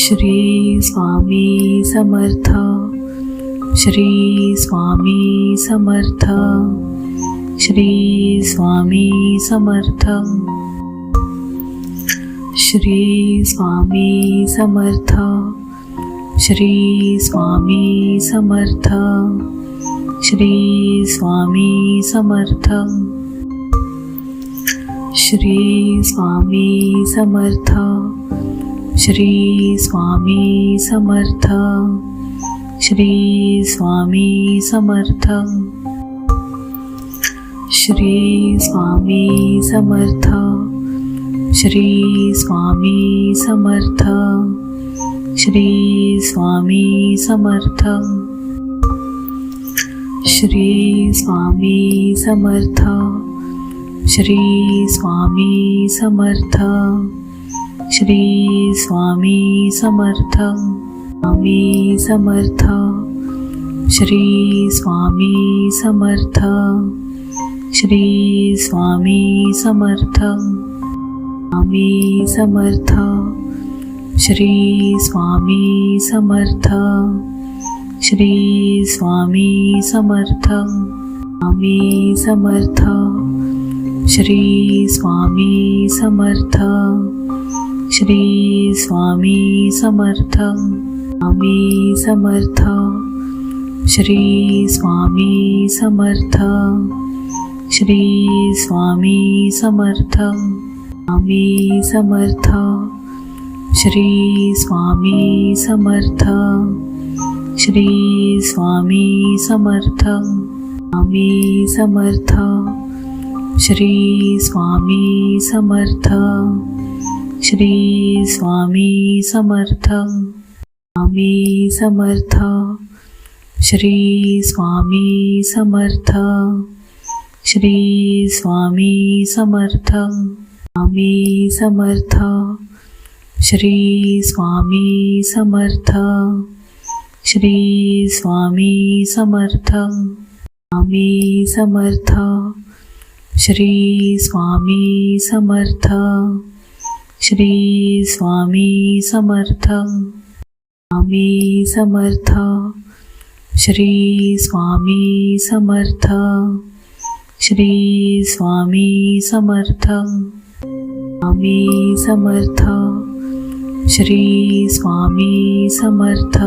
Shri Swami Samarth. Shri Swami Samarth. Shri Swami Samarth. Shri Swami Samarth. Shri Swami Samarth. Shri Swami Samarth. Shri Swami Samarth. Shri Swami Samarth. Shri Swami Samarth. Shri Swami Samarth. Shri Swami Samarth. Shri Swami Samarth. Shri Swami Samarth. Shri Swami Samarth. Shri Swami Samarth. Swami Samarth. Shri Swami Samarth. Shri Swami Samarth. Swami Samarth. Shri Swami Samarth. Shri Swami Samarth. Swami Samarth. Shri Swami Samarth. Shri Swami Samarth. Swami Samarth. Shri Swami Samarth. Shri Swami Samarth. Swami Samarth. Shri Swami Samarth. Shri Swami Samarth. Swami Samarth. Shri Swami Samarth. Shri Swami Samarth. Swami Samarth. Shri Swami Samarth. Shri Swami Samarth. Swami Samarth. Shri Swami Samarth. Shri Swami Samarth. Swami Samarth. Shri Swami Samarth. Shri Swami Samarth. Swami Samarth. Shri Swami Samarth. Shri Swami Samarth. Swami Samarth. Shri Swami Samarth.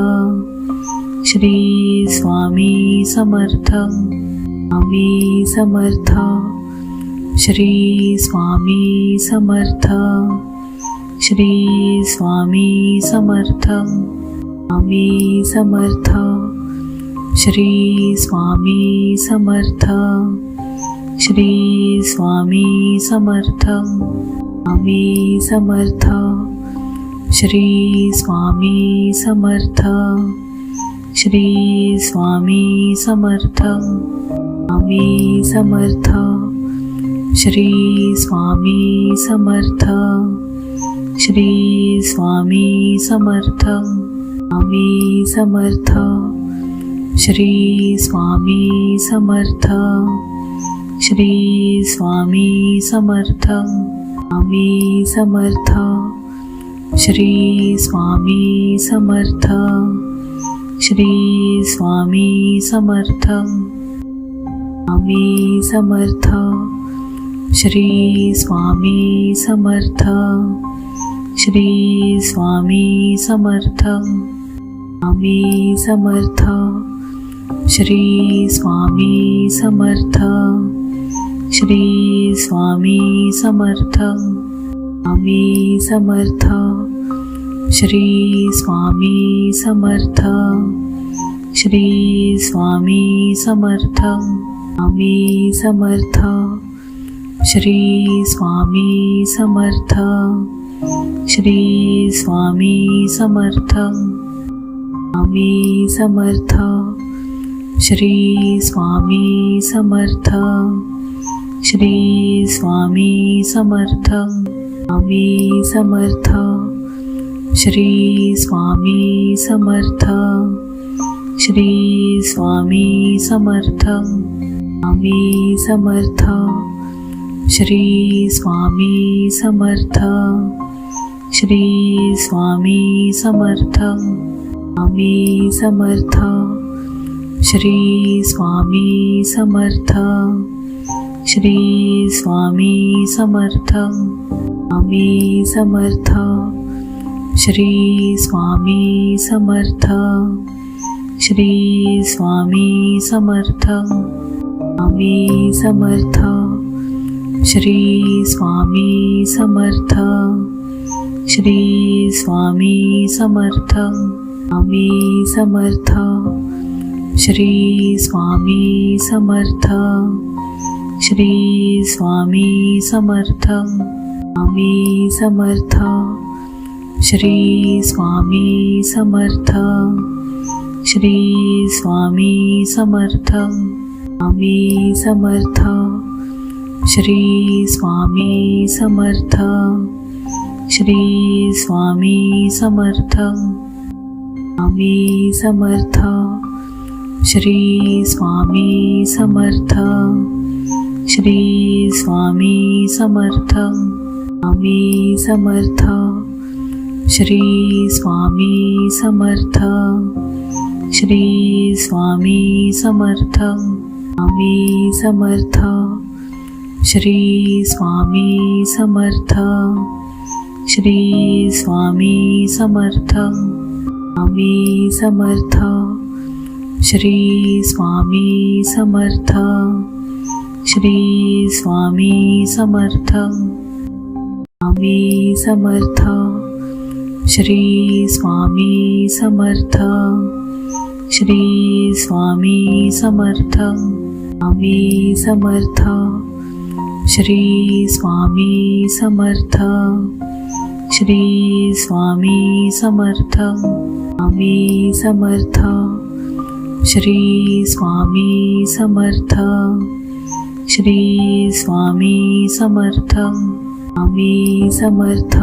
Shri Swami Samarth. Swami Samarth. Shri Swami Samarth. Shri Swami Samarth. Swami Samarth. Shri Swami Samarth. Shri Swami Samarth. Swami Samarth. Shri Swami Samarth. Shri Swami Samarth. Swami Samarth. Shri Swami Samarth. Shri Swami Samarth. Swami Samarth. Shri Swami Samarth. Shri Swami Samarth. Swami Samarth. Shri Swami Samarth. Shri Swami Samarth. Swami Samarth. Shri Swami Samarth. Shri Swami Samarth. Swami Samarth. Shri Swami Samarth. Shri Swami Samarth. Swami Samarth. Shri Swami Samarth. Shri Swami Samarth. Swami Samarth. Shri Swami Samarth. Shri Swami Samarth. Swami Samarth. Shri Swami Samarth. Shri Swami Samarth. Swami Samarth. Shri Swami Samarth. Shri Swami Samarth. Swami Samarth. Shri Swami Samarth. Shri Swami Samarth Swami Samarth Shri Swami Samarth Shri Swami Samarth Swami Samarth Shri Swami Samarth Shri Swami Samarth Swami Samarth Shri Swami Samarth Shri Swami Samarth Swami Samarth Shri Swami Samarth Shri Swami Samarth Swami Samarth Shri Swami Samarth Shri Swami Samarth Swami Samarth Shri Swami Samarth Shri Swami Samarth Swami Samarth Shri Swami Samarth Shri Swami Samarth Swami Samarth Shri Swami Samarth Shri Swami Samarth Swami Samarth Shri Swami Samarth Shri Swami Samarth Swami Samarth Shri Swami Samarth Shri Swami Samarth Swami Samarth Shri Swami Samarth Shri Swami Samarth Swami Samarth Shri Swami Samarth Shri Swami Samarth Swami Samarth Shri Swami Samarth Shri Swami Samarth Swami Samarth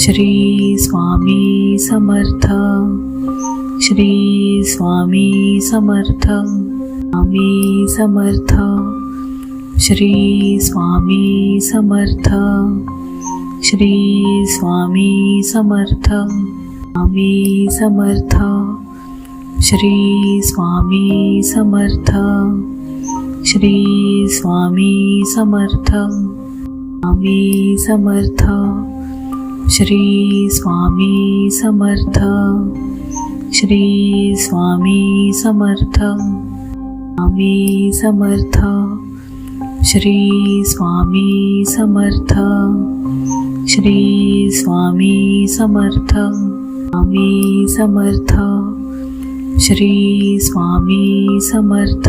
Shri Swami Samarth Shri Swami Samarth Swami Samarth Shri Swami Samarth Shri Swami Samarth Swami Samarth Shri Swami Samarth Shri Swami Samarth Swami Samarth Shri Swami Samarth Shri Swami Samarth Swami Samarth Shri Swami Samarth Shri Swami Samarth Swami Samarth Shri Swami Samarth Shri Swami Samarth Swami Samarth Shri Swami Samarth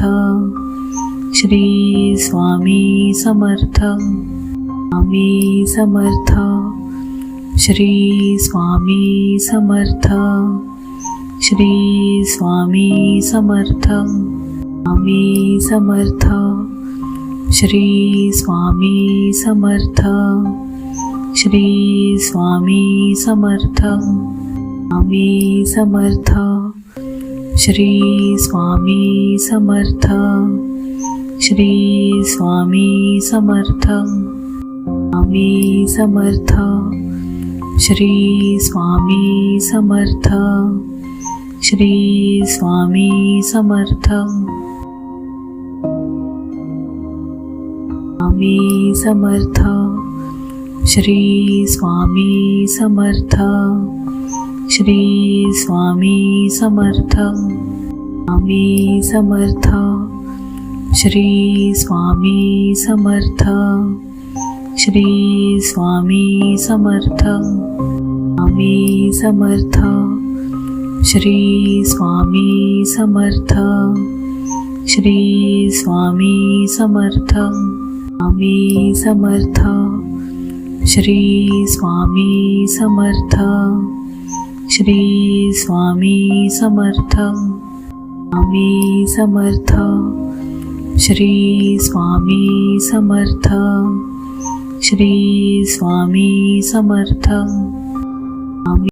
Shri Swami Samarth Swami Samarth Shri Swami Samarth Shri Swami Samarth Swami Samarth Shri Swami Samarth Shri Swami Samarth Swami Samarth Shri Swami Samarth Shri Swami Samarth Swami Samarth Shri Swami Samarth Shri Swami Samarth Swami Samarth Shri Swami Samarth Shri Swami Samarth Swami Samarth Shri Swami Samarth Shri Swami Samarth Swami Samarth Shri Swami Samarth Shri Swami Samarth Swami Samarth Shri Swami Samarth Shri Swami Samarth Swami Samarth Shri Swami Samarth Shri Swami Samarth Swami